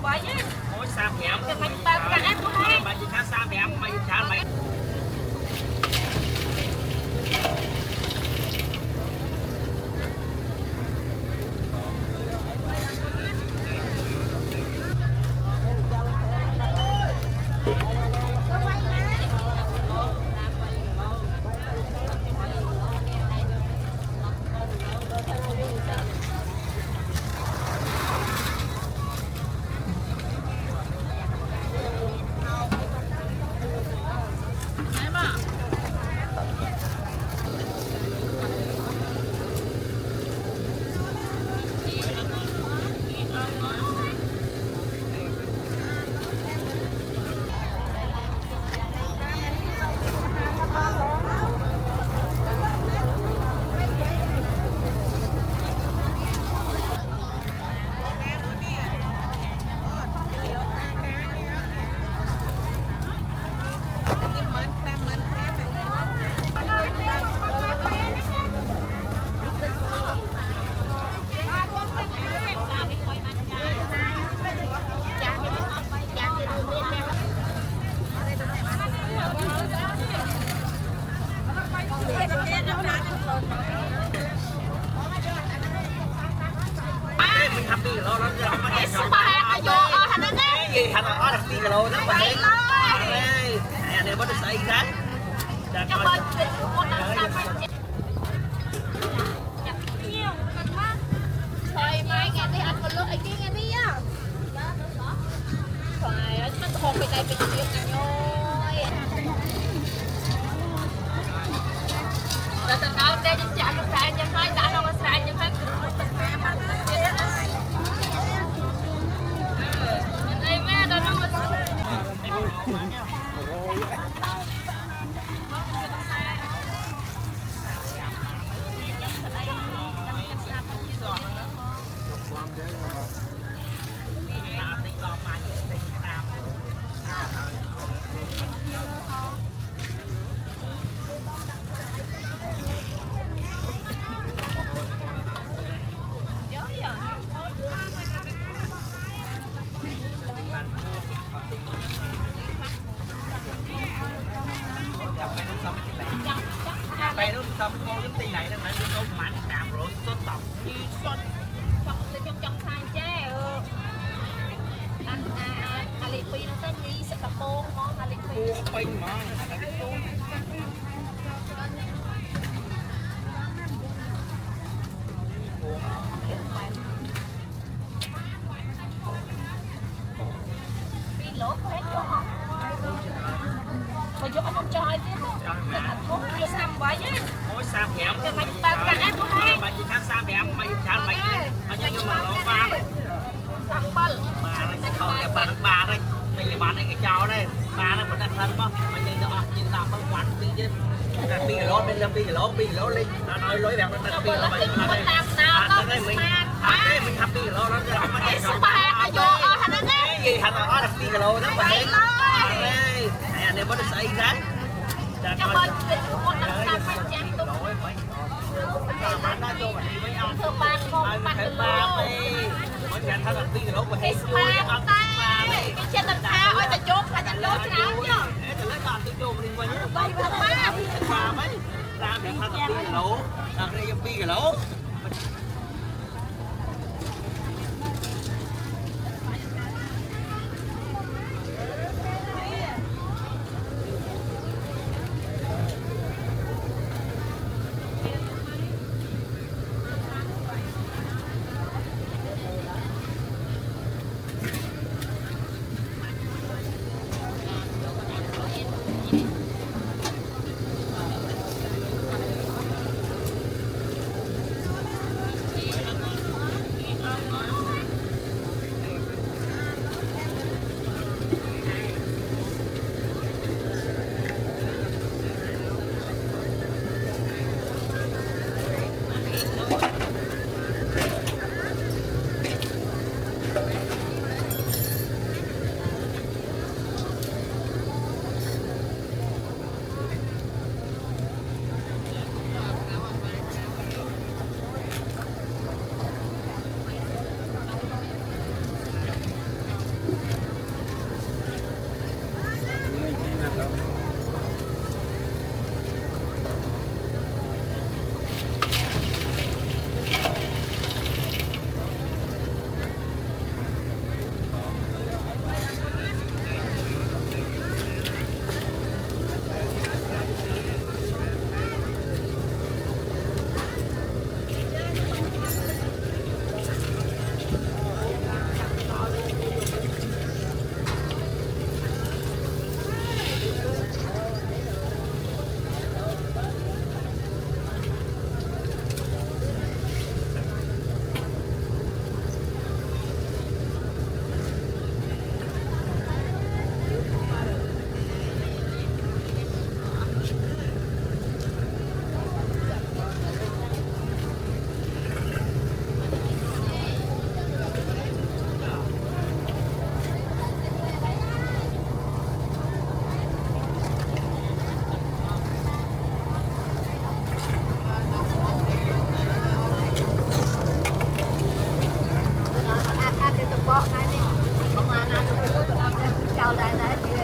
vậy chứ. Ôi sao hẻm Cái mày ba cái em của hai. mày chỉ khá sao hẻm mày chả mày happy lo nó gì thành là đặc biệt lo nó mà đây này bắt được xây ra Thôi mai nghe đi anh còn lướt ấy kia nghe đi á. Phải nó hồn bên đây bên kia cả nhoi. Rồi tao nói đây chính chả lúc sáng nhưng thôi đã đâu có sáng nhưng phải đây mẹ đâu đâu bay nó xong cô cái tí này nó phải có mảnh đạm rồi sốt tóc chọc trong thang chế Ali Phi nó tên gì sẽ tập bông món Ali Phi pin mà Phi lỗ hết cho không mà vô ông trai tiếp không có xăm vậy chứ. ôi sao hẻm Cái mày ba cái em của hai. mày chỉ khá sao hẻm mày chả mày như mà lo ba Xăm bal bà nó sẽ không cái bà đây bây giờ bà này cái chó đây bà nó vẫn đang thân mà mày nhìn nó nhìn tao không quán gì chứ là pi lỗ bên là pi lỗ lên nó nói lối đẹp nó pi lỗ mày đây đây mình happy lỗ nó Super vô thành nó cái gì thành là đặc pi lỗ nó mà đây này bắt được xây ra cho bên con năm năm phải chém tung bạn đã cho bạn đi với ông thưa ba con bạn phải từ ba lâu đi mỗi ngày thay là pi lỗ mà hết cái smart tay cái trên tầng thang ơi ta chốt là chốt nào chứ tôi lấy còn tôi cho mình qua nhé bay ba ba mấy ra thì thay là pi lỗ làm đây pi lỗ เ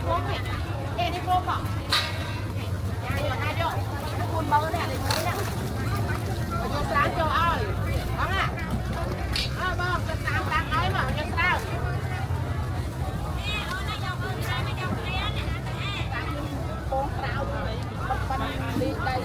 cuốn này em đi cuốn không hai đứa cuốn bao này để cuốn nè cho sáng cho ơi bóng à bông cho sáng đang nói mà cho sao con tao đi đây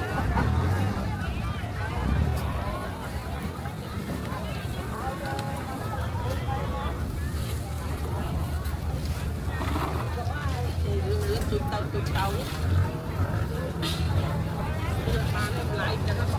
tụt tàu lại cho nó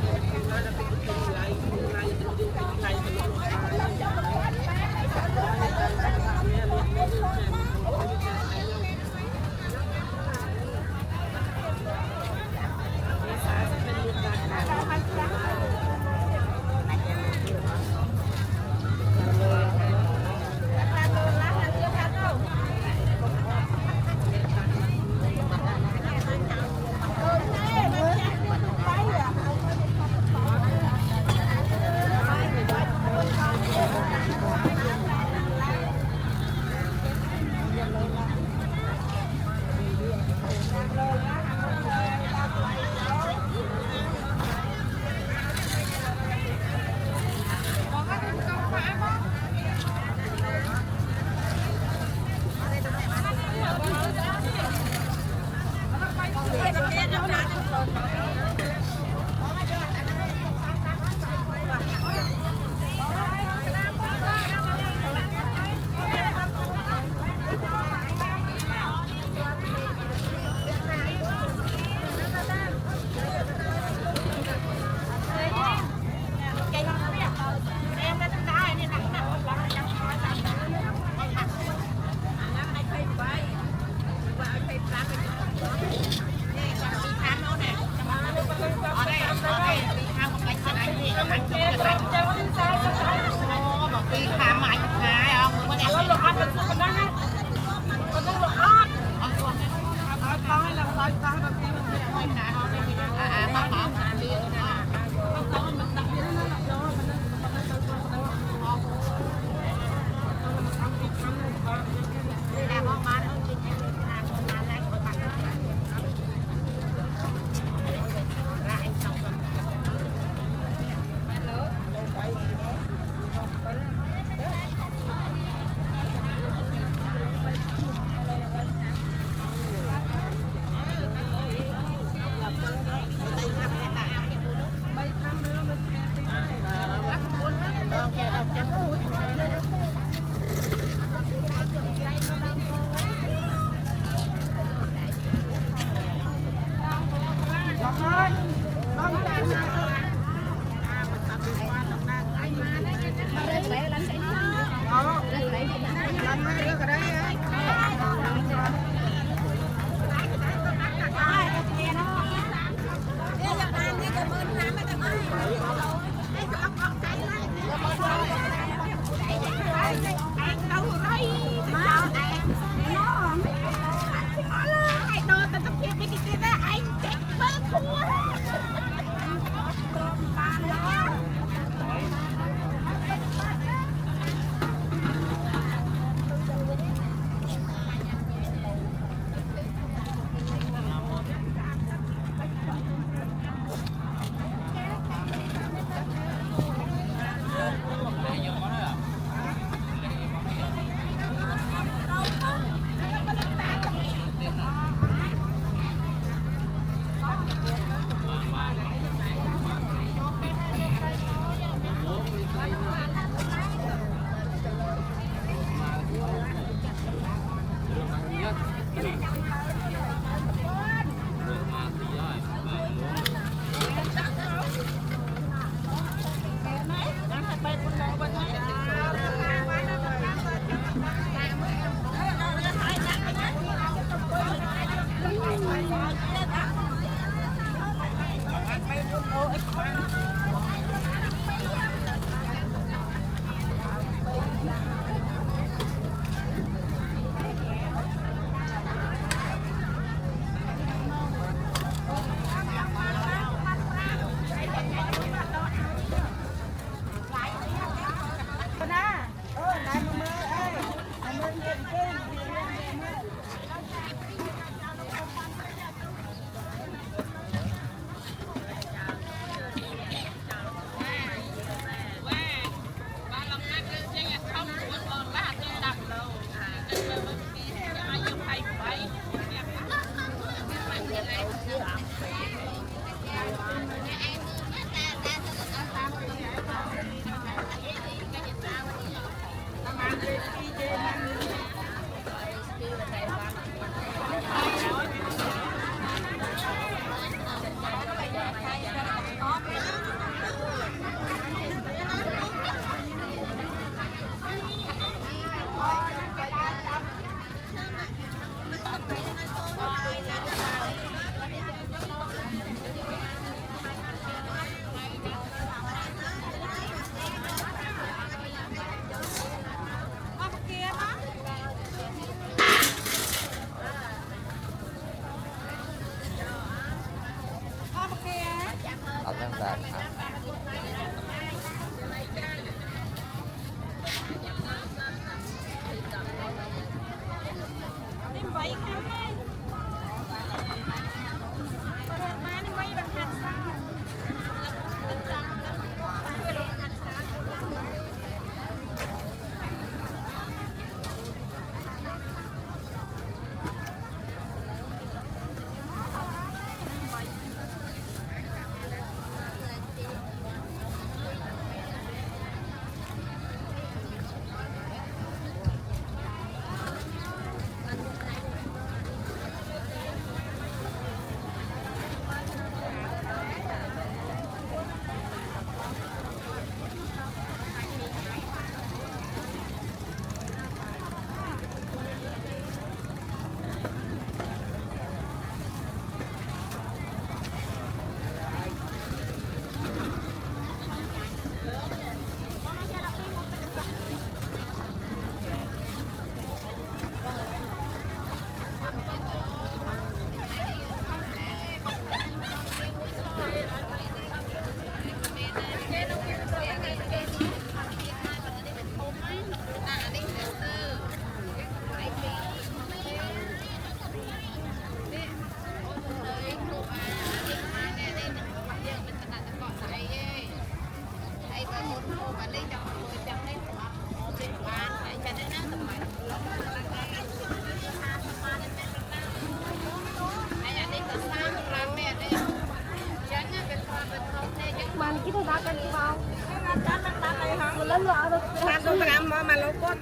mà lâu cốt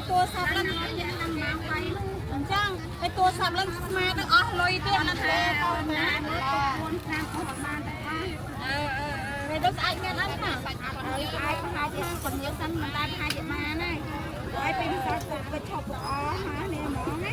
ตัวสับแล้วไอตัวสับแล้วมาต้องอ๋อลอยเตี้ยนั่นแหละไอตัวไอเงี้ยนั่นน่ะไอพาที่คนเยอะซ้ำมันได้พาจะมาไงไอเป็นสับกระชบอ๋อฮะเนี่ยหมอไง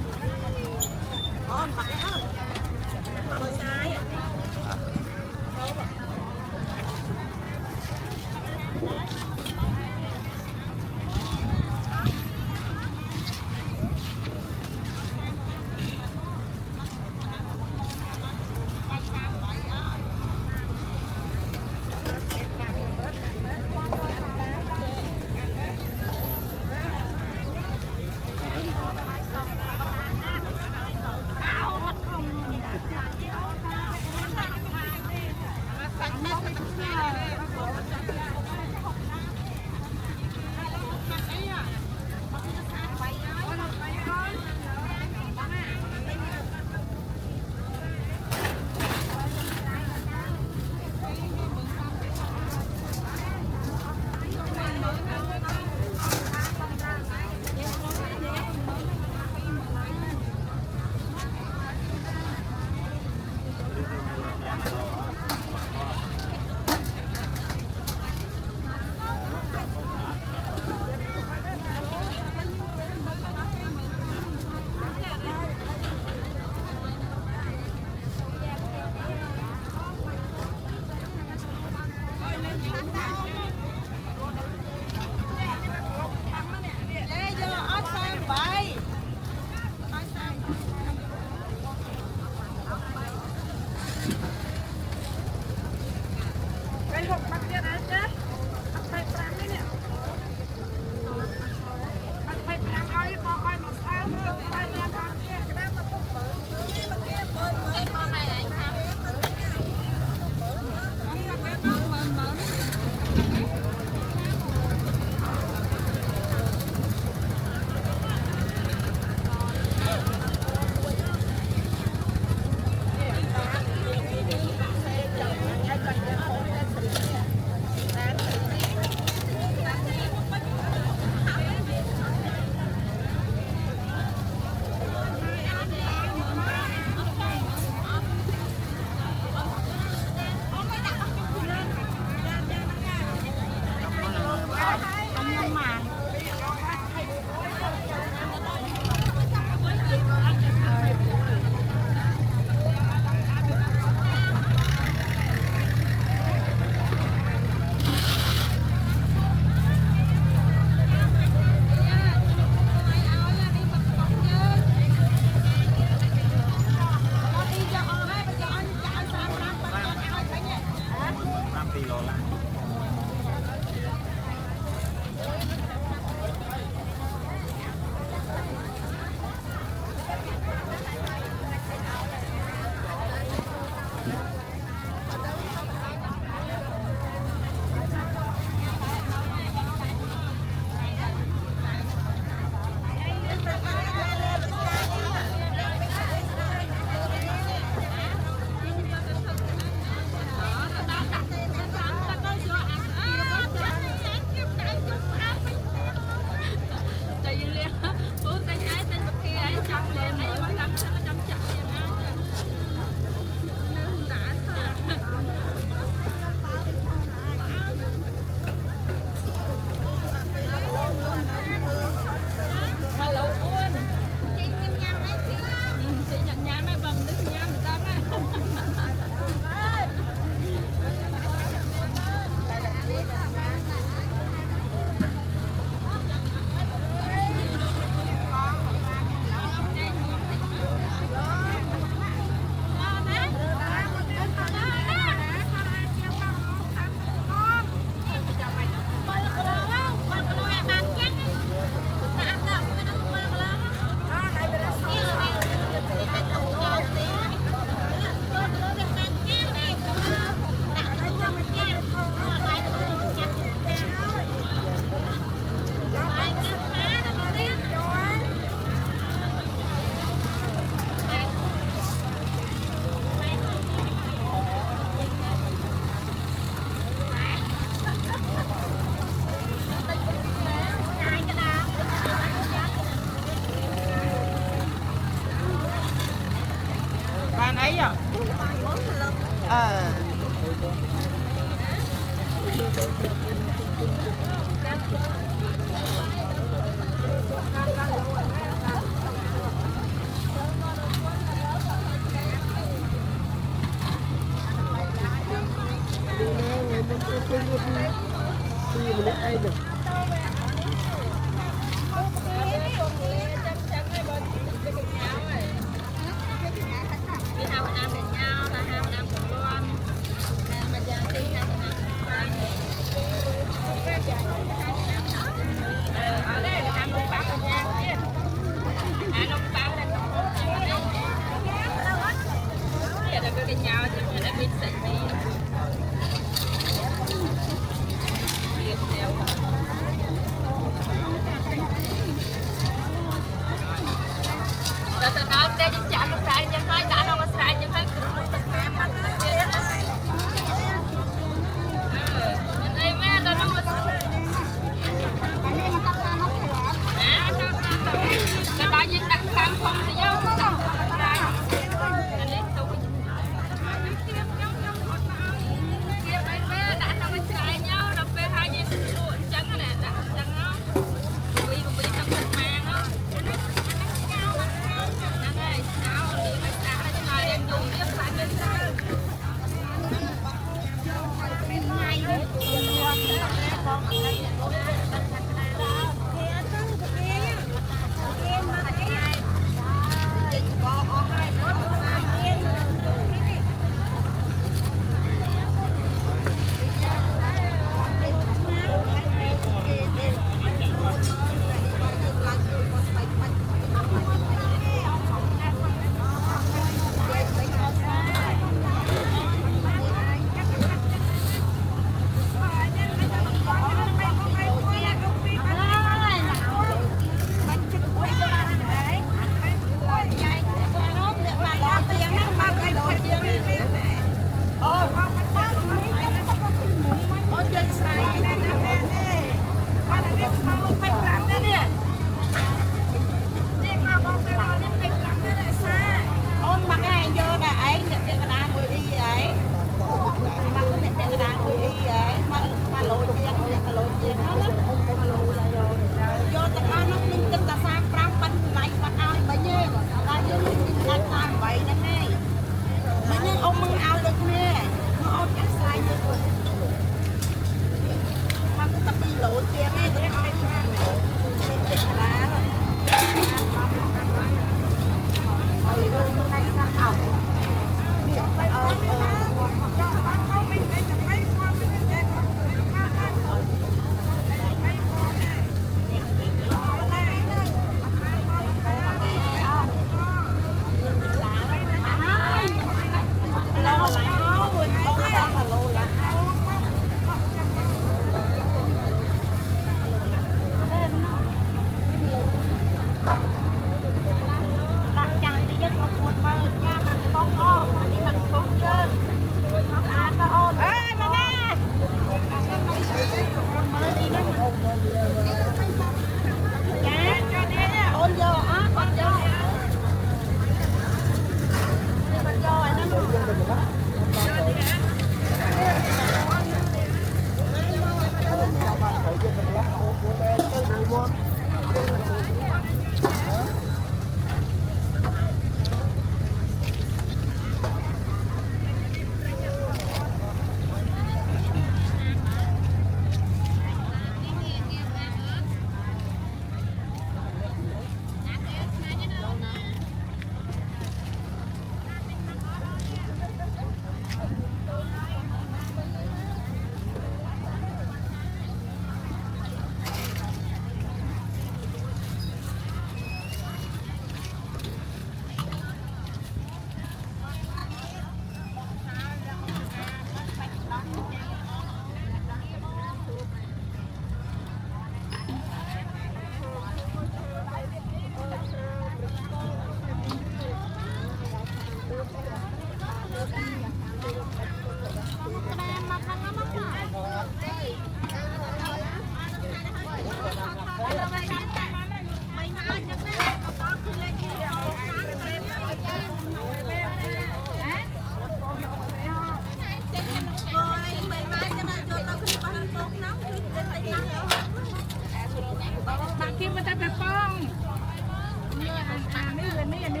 mấy anh đi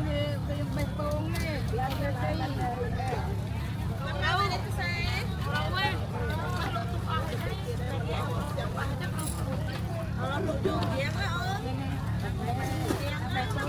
bay phong này làm cái gì đâu đây tôi xe đâu á lụt chuột vậy á ơi bay phong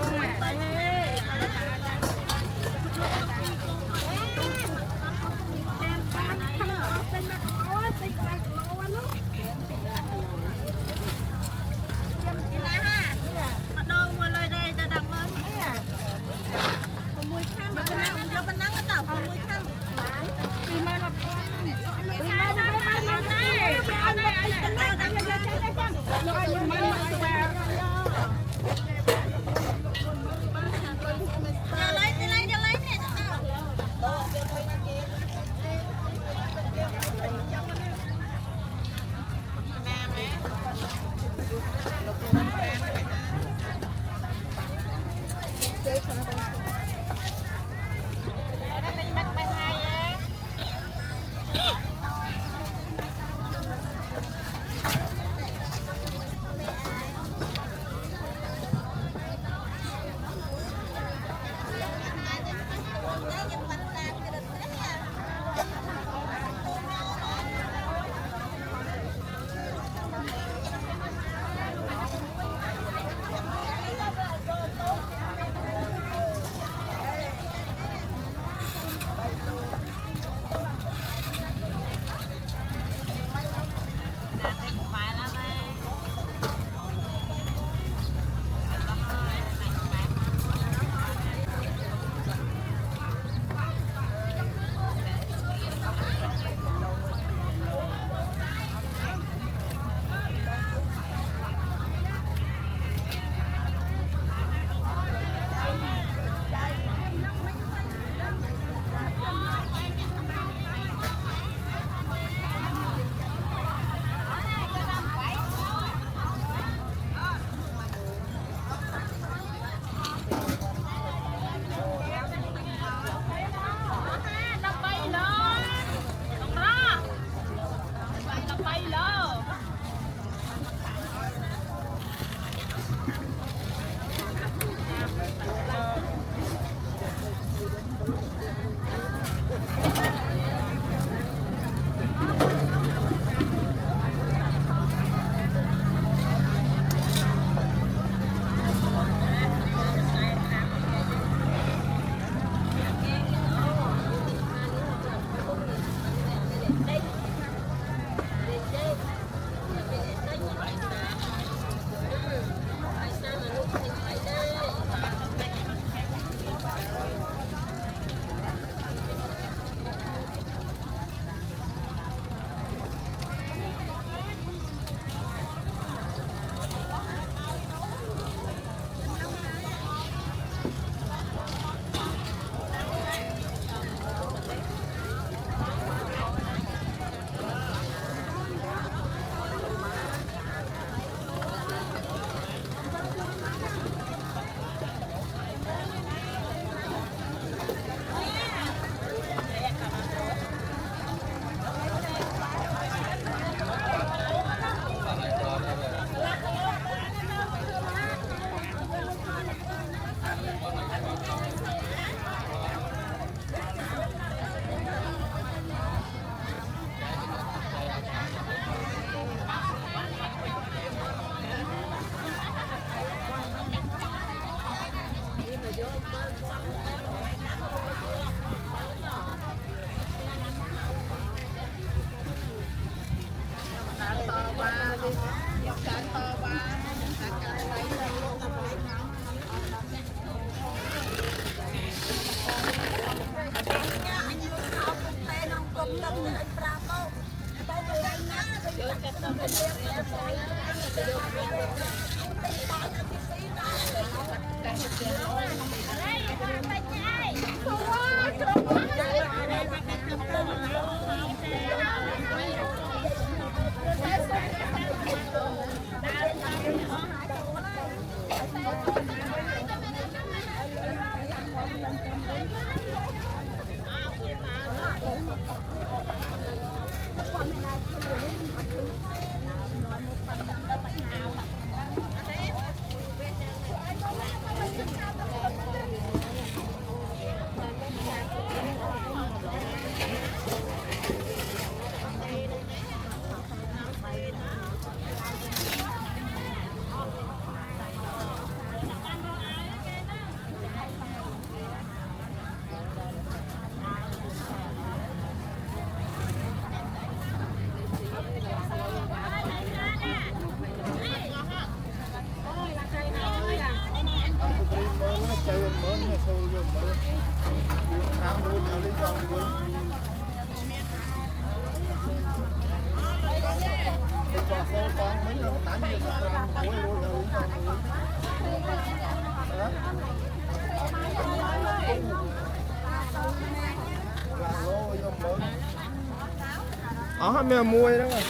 mèo muôi đó rồi.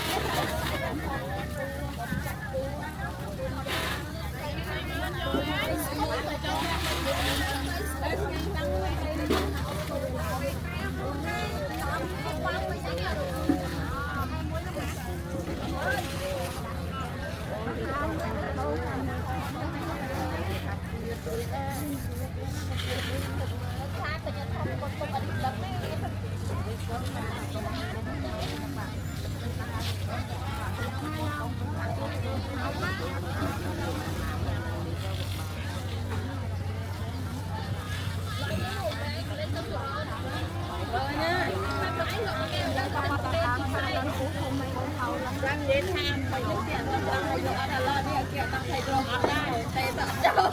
Răng đến ham phải những tiền tâm răng hay dùng ăn là đi kia tâm thầy trộm ăn đây thầy sợ châu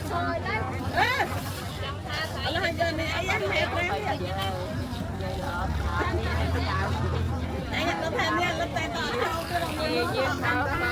thôi đấy là giờ này anh em hết đấy anh nó thêm nha nó tay tỏ đâu cái đồng